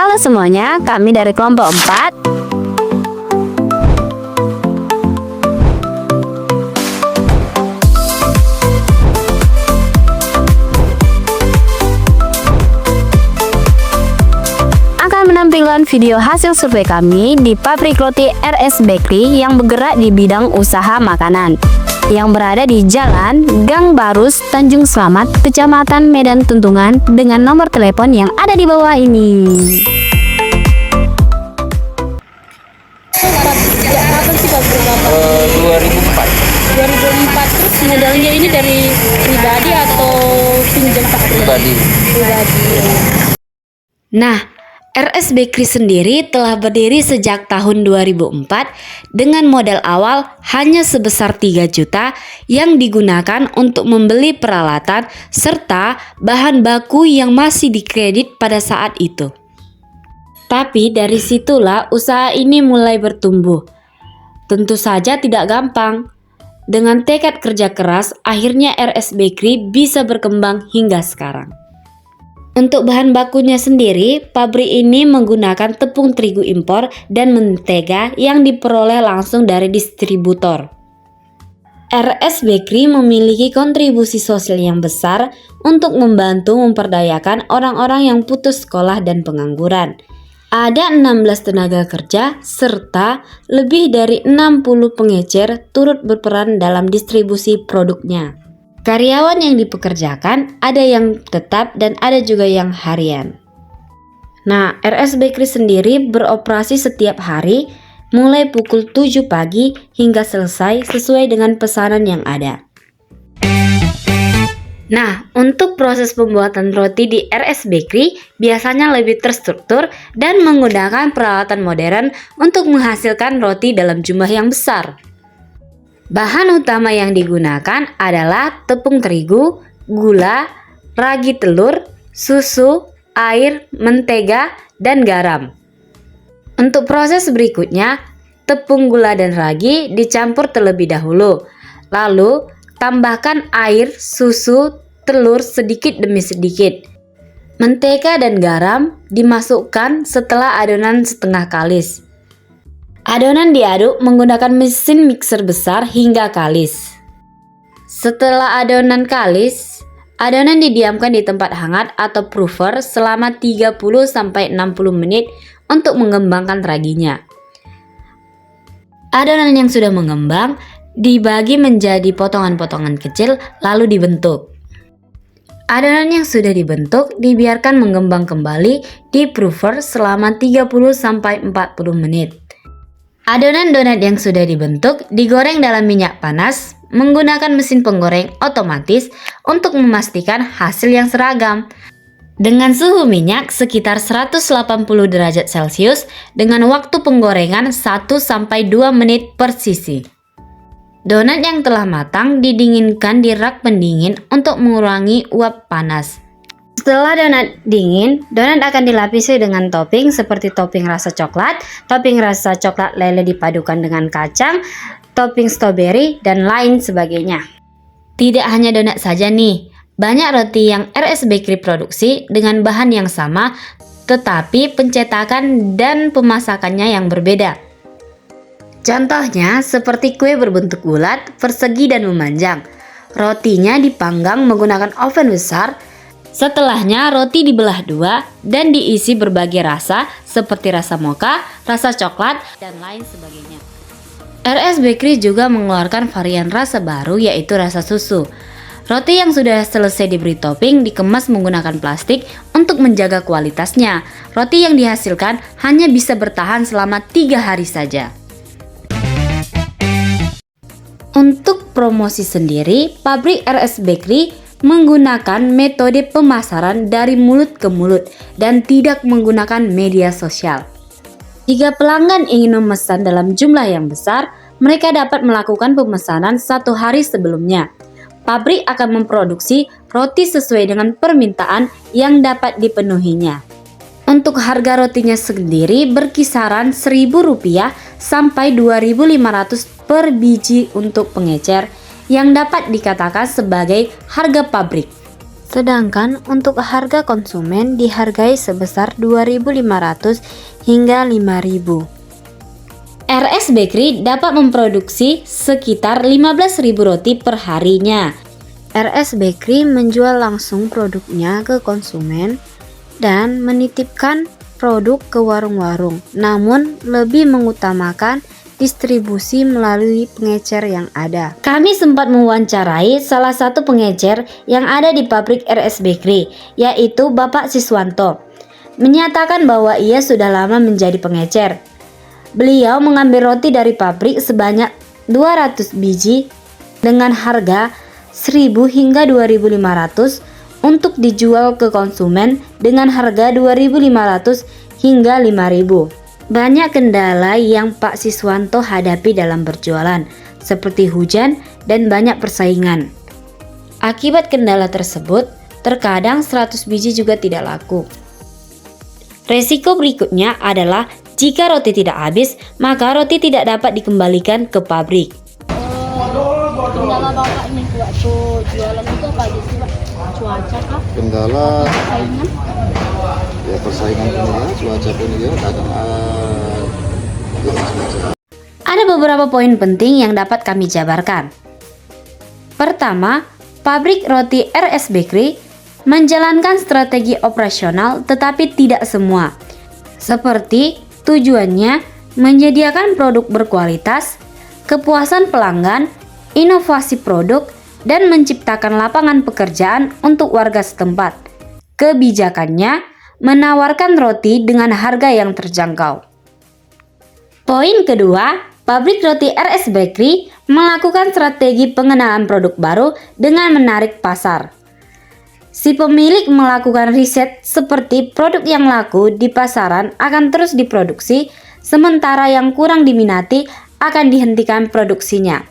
Halo semuanya, kami dari kelompok 4. Akan menampilkan video hasil survei kami di pabrik roti RS Bakery yang bergerak di bidang usaha makanan, yang berada di Jalan Gang Barus, Tanjung Selamat, Kecamatan Medan Tuntungan, dengan nomor telepon yang ada di bawah ini. Kapan sih pabrik Bapak? 2004. 2004. Terus modalnya ini dari pribadi atau pinjam Pak? Pribadi. Nah, RS Bakery sendiri telah berdiri sejak tahun 2004 dengan modal awal hanya sebesar 3 juta yang digunakan untuk membeli peralatan serta bahan baku yang masih dikredit pada saat itu. Tapi dari situlah usaha ini mulai bertumbuh. Tentu saja tidak gampang. Dengan tekad kerja keras, akhirnya RS Bakery bisa berkembang hingga sekarang. Untuk bahan bakunya sendiri, pabrik ini menggunakan tepung terigu impor dan mentega yang diperoleh langsung dari distributor. RS Bakery memiliki kontribusi sosial yang besar untuk membantu memperdayakan orang-orang yang putus sekolah dan pengangguran. Ada 16 tenaga kerja serta lebih dari 60 pengecer turut berperan dalam distribusi produknya. Karyawan yang dipekerjakan ada yang tetap dan ada juga yang harian. Nah, RS Bakery sendiri beroperasi setiap hari mulai pukul 7 pagi hingga selesai sesuai dengan pesanan yang ada. Nah, untuk proses pembuatan roti di RS Bakery biasanya lebih terstruktur dan menggunakan peralatan modern untuk menghasilkan roti dalam jumlah yang besar. Bahan utama yang digunakan adalah tepung terigu, gula, ragi telur, susu, air, mentega, dan garam. Untuk proses berikutnya, tepung, gula, dan ragi dicampur terlebih dahulu. Lalu, tambahkan air, susu, telur sedikit demi sedikit. Mentega dan garam dimasukkan setelah adonan setengah kalis. Adonan diaduk menggunakan mesin mixer besar hingga kalis. Setelah adonan kalis, adonan didiamkan di tempat hangat atau proofer selama 30-60 menit untuk mengembangkan raginya. Adonan yang sudah mengembang dibagi menjadi potongan-potongan kecil lalu dibentuk. Adonan yang sudah dibentuk dibiarkan mengembang kembali di proofer selama 30-40 menit. Adonan donat yang sudah dibentuk digoreng dalam minyak panas menggunakan mesin penggoreng otomatis untuk memastikan hasil yang seragam. Dengan suhu minyak sekitar 180 derajat Celcius dengan waktu penggorengan 1-2 menit per sisi. Donat yang telah matang didinginkan di rak pendingin untuk mengurangi uap panas. Setelah donat dingin, donat akan dilapisi dengan topping seperti topping rasa coklat, topping rasa coklat lele dipadukan dengan kacang, topping stroberi, dan lain sebagainya. Tidak hanya donat saja nih, banyak roti yang RS Bakery produksi dengan bahan yang sama, tetapi pencetakan dan pemasakannya yang berbeda. Contohnya seperti kue berbentuk bulat, persegi, dan memanjang. Rotinya dipanggang menggunakan oven besar. Setelahnya roti dibelah dua dan diisi berbagai rasa seperti rasa mocha, rasa coklat, dan lain sebagainya. RS Bakery juga mengeluarkan varian rasa baru yaitu rasa susu. Roti yang sudah selesai diberi topping dikemas menggunakan plastik untuk menjaga kualitasnya. Roti yang dihasilkan hanya bisa bertahan selama 3 hari saja. Untuk promosi sendiri, pabrik RS Bakery menggunakan metode pemasaran dari mulut ke mulut dan tidak menggunakan media sosial. Jika pelanggan ingin memesan dalam jumlah yang besar, mereka dapat melakukan pemesanan 1 hari sebelumnya. Pabrik akan memproduksi roti sesuai dengan permintaan yang dapat dipenuhinya. Untuk harga rotinya sendiri berkisaran Rp1.000 sampai Rp2.500 per biji untuk pengecer, yang dapat dikatakan sebagai harga pabrik. Sedangkan untuk harga konsumen dihargai sebesar 2.500 hingga 5.000. RS Bakery dapat memproduksi sekitar 15.000 roti per harinya. RS Bakery menjual langsung produknya ke konsumen dan menitipkan produk ke warung-warung, namun lebih mengutamakan distribusi melalui pengecer yang ada. Kami sempat mewawancarai salah satu pengecer yang ada di pabrik RS Bakery, yaitu Bapak Siswanto. Menyatakan bahwa ia sudah lama menjadi pengecer. Beliau mengambil roti dari pabrik sebanyak 200 biji dengan harga 1.000 hingga 2.500 untuk dijual ke konsumen dengan harga 2.500 hingga 5.000. Banyak kendala yang Pak Siswanto hadapi dalam berjualan, seperti hujan dan banyak persaingan. Akibat kendala tersebut, terkadang 100 biji juga tidak laku. Resiko berikutnya adalah jika roti tidak habis, maka roti tidak dapat dikembalikan ke pabrik. Kendala Bapak nih waktu jualan itu apa aja sih, Pak? Cuaca kah? Kendala Persaingan? ya persaingan ini ya, cuaca pun ya kadang Ada beberapa poin penting yang dapat kami jabarkan. Pertama, pabrik roti RS Bakery menjalankan strategi operasional tetapi tidak semua. Seperti tujuannya menyediakan produk berkualitas, kepuasan pelanggan, inovasi produk, dan menciptakan lapangan pekerjaan untuk warga setempat. Kebijakannya menawarkan roti dengan harga yang terjangkau. Poin kedua, pabrik roti RS Bakery melakukan strategi pengenalan produk baru dengan menarik pasar. Si pemilik melakukan riset seperti produk yang laku di pasaran akan terus diproduksi, sementara yang kurang diminati akan dihentikan produksinya.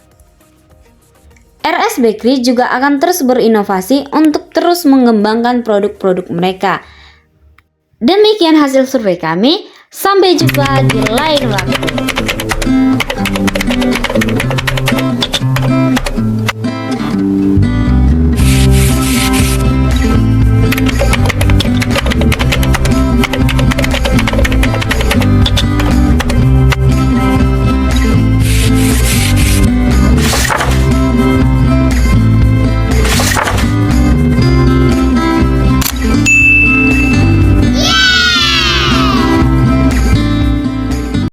RS Bakery juga akan terus berinovasi untuk terus mengembangkan produk-produk mereka. Demikian hasil survei kami, sampai jumpa di lain waktu.